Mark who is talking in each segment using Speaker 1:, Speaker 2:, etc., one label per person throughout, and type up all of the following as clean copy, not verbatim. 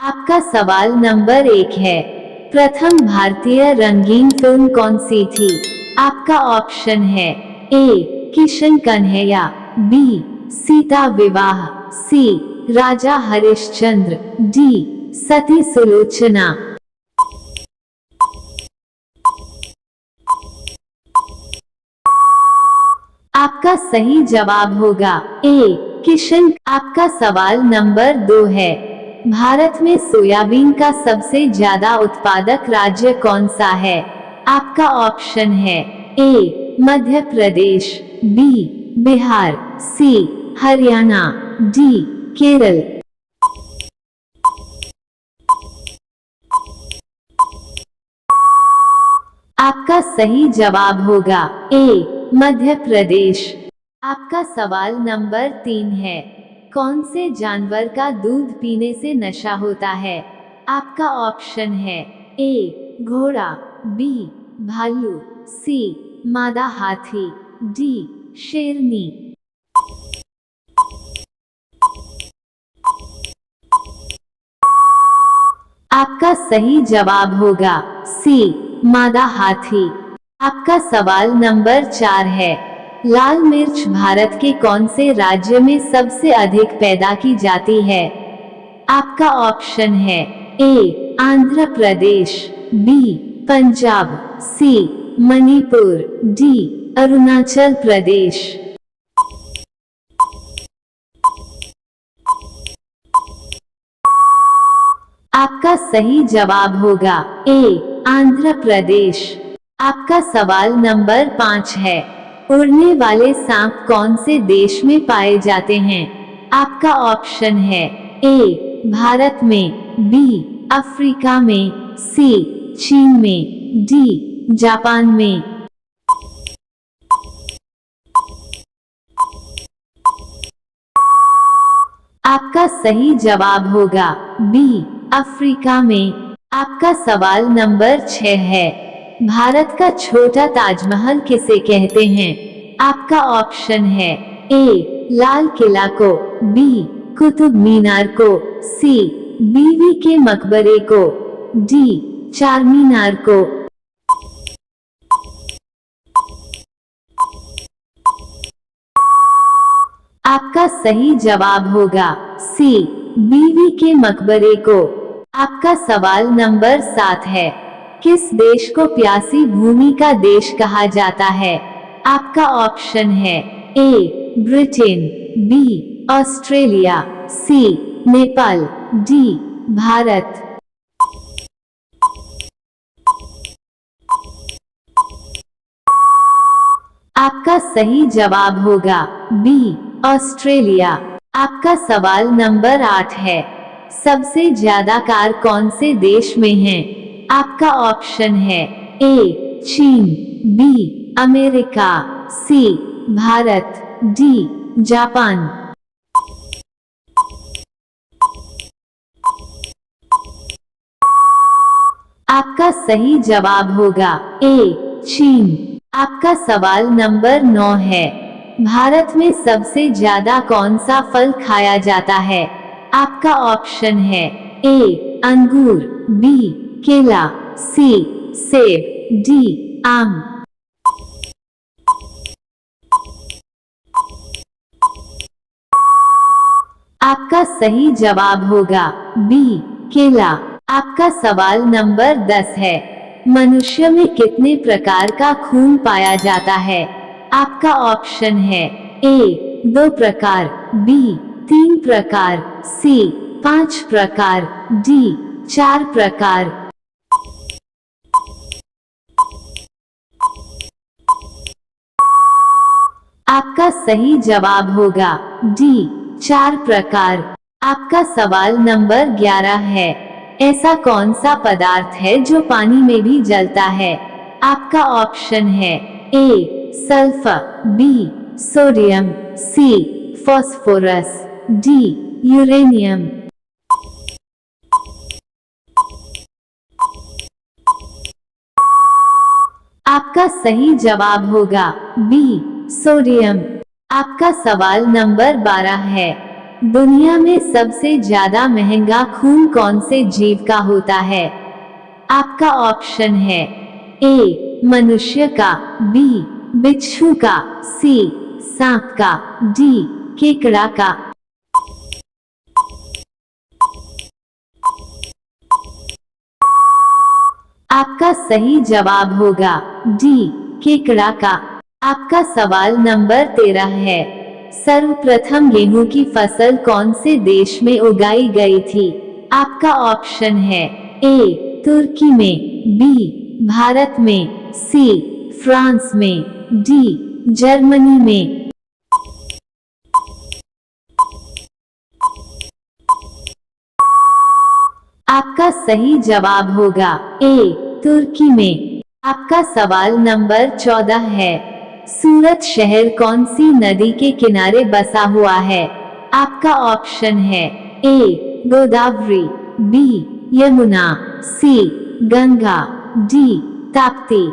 Speaker 1: आपका सवाल नंबर 1 है, प्रथम भारतीय रंगीन फिल्म कौन सी थी? आपका ऑप्शन है ए किशन कन्हैया, बी सीता विवाह, सी राजा हरिश्चंद्र, डी सती सुलोचना। आपका सही जवाब होगा ए किशन। आपका सवाल नंबर 2 है, भारत में सोयाबीन का सबसे ज्यादा उत्पादक राज्य कौन सा है? आपका ऑप्शन है ए मध्य प्रदेश, बी बिहार, सी हरियाणा, डी केरल। आपका सही जवाब होगा ए मध्य प्रदेश। आपका सवाल नंबर 3 है, कौन से जानवर का दूध पीने से नशा होता है? आपका ऑप्शन है ए घोड़ा, बी भालू, सी मादा हाथी, डी शेरनी। आपका सही जवाब होगा सी मादा हाथी। आपका सवाल नंबर 4 है, लाल मिर्च भारत के कौन से राज्य में सबसे अधिक पैदा की जाती है? आपका ऑप्शन है ए आंध्र प्रदेश, बी पंजाब, सी मणिपुर, डी अरुणाचल प्रदेश। आपका सही जवाब होगा ए आंध्र प्रदेश। आपका सवाल नंबर 5 है, उड़ने वाले सांप कौन से देश में पाए जाते हैं? आपका ऑप्शन है ए भारत में, बी अफ्रीका में, सी चीन में, डी जापान में। आपका सही जवाब होगा बी अफ्रीका में। आपका सवाल नंबर 6 है, भारत का छोटा ताजमहल किसे कहते हैं? आपका ऑप्शन है ए लाल किला को, बी कुतुब मीनार को, सी बीवी के मकबरे को, डी चार मीनार को। आपका सही जवाब होगा सी बीवी के मकबरे को। आपका सवाल नंबर 7 है, किस देश को प्यासी भूमि का देश कहा जाता है? आपका ऑप्शन है ए ब्रिटेन, बी ऑस्ट्रेलिया, सी नेपाल, डी भारत। आपका सही जवाब होगा बी ऑस्ट्रेलिया। आपका सवाल नंबर 8 है, सबसे ज्यादा कार कौन से देश में हैं? आपका ऑप्शन है ए चीन, बी अमेरिका, सी भारत, डी जापान। आपका सही जवाब होगा ए चीन। आपका सवाल नंबर 9 है, भारत में सबसे ज्यादा कौन सा फल खाया जाता है? आपका ऑप्शन है ए अंगूर, बी केला, सी सेब, डी आम। आपका सही जवाब होगा बी केला। आपका सवाल नंबर 10 है, मनुष्य में कितने प्रकार का खून पाया जाता है? आपका ऑप्शन है ए 2 प्रकार, बी 3 प्रकार, सी 5 प्रकार, डी 4 प्रकार। आपका सही जवाब होगा डी 4 प्रकार। आपका सवाल नंबर 11 है, ऐसा कौन सा पदार्थ है जो पानी में भी जलता है? आपका ऑप्शन है ए सल्फर, बी सोडियम, सी फास्फोरस, डी यूरेनियम। आपका सही जवाब होगा बी सोडियम। आपका सवाल नंबर 12 है, दुनिया में सबसे ज्यादा महंगा खून कौन से जीव का होता है? आपका ऑप्शन है ए मनुष्य का, बी बिच्छू का, सी सांप का, डी केकड़ा का। आपका सही जवाब होगा डी केकड़ा का। आपका सवाल नंबर 13 है। सर्वप्रथम गेहूं की फसल कौन से देश में उगाई गई थी? आपका ऑप्शन है ए तुर्की में, बी भारत में, सी फ्रांस में, डी जर्मनी में। आपका सही जवाब होगा ए तुर्की में। आपका सवाल नंबर 14 है। सूरत शहर कौन सी नदी के किनारे बसा हुआ है? आपका ऑप्शन है ए गोदावरी, बी यमुना, सी गंगा, डी ताप्ती।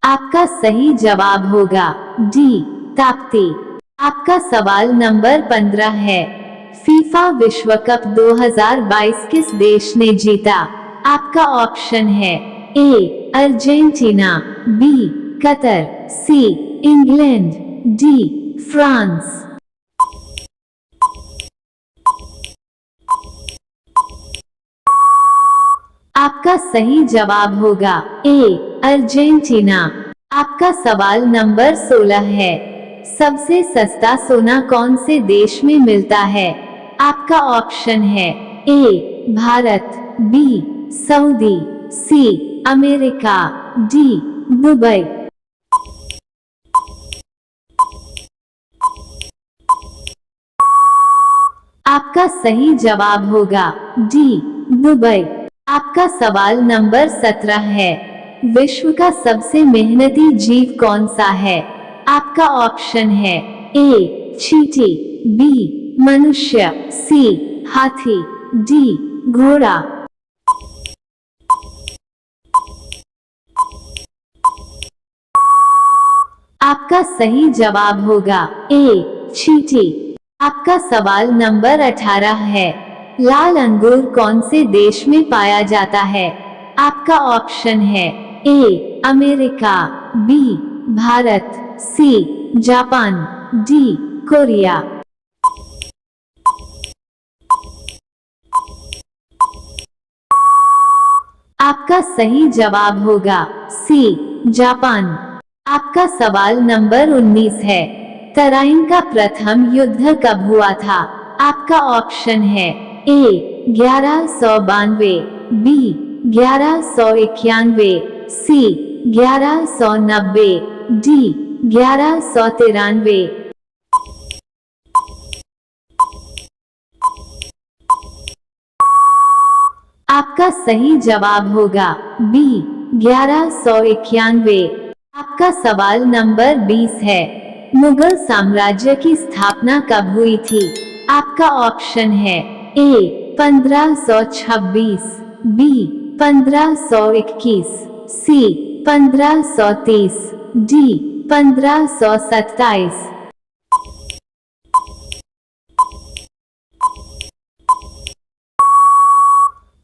Speaker 1: आपका सही जवाब होगा डी ताप्ती। आपका सवाल नंबर 15 है। फीफा विश्व कप 2022 किस देश ने जीता? आपका ऑप्शन है A Argentina, B Qatar, C England, D France. आपका सही जवाब होगा ए अर्जेंटीना। आपका सवाल नंबर 16 है। सबसे सस्ता सोना कौन से देश में मिलता है? आपका ऑप्शन है A Bharat, B Saudi, C America, D Dubai. आपका सही जवाब होगा डी दुबई। आपका सवाल नंबर 17 है। विश्व का सबसे मेहनती जीव कौन सा है? आपका ऑप्शन है ए चींटी, बी मनुष्य, सी हाथी, डी घोड़ा। आपका सही जवाब होगा ए चींटी। आपका सवाल नंबर 18 है। लाल अंगूर कौन से देश में पाया जाता है? आपका ऑप्शन है A America, B Bharat, C Japan, D Korea. आपका सही जवाब होगा सी जापान। आपका सवाल नंबर 19 है। तराइन का प्रथम युद्ध कब हुआ था? आपका ऑप्शन है ए 1192, बी 1191, सी 1190, डी 1193। आपका सही जवाब होगा बी 1191। आपका सवाल नंबर 20 है। मुगल साम्राज्य की स्थापना कब हुई थी? आपका ऑप्शन है ए 1526, बी 1521, सी 1530, डी 1527।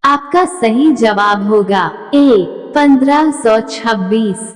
Speaker 1: आपका सही जवाब होगा ए 1526।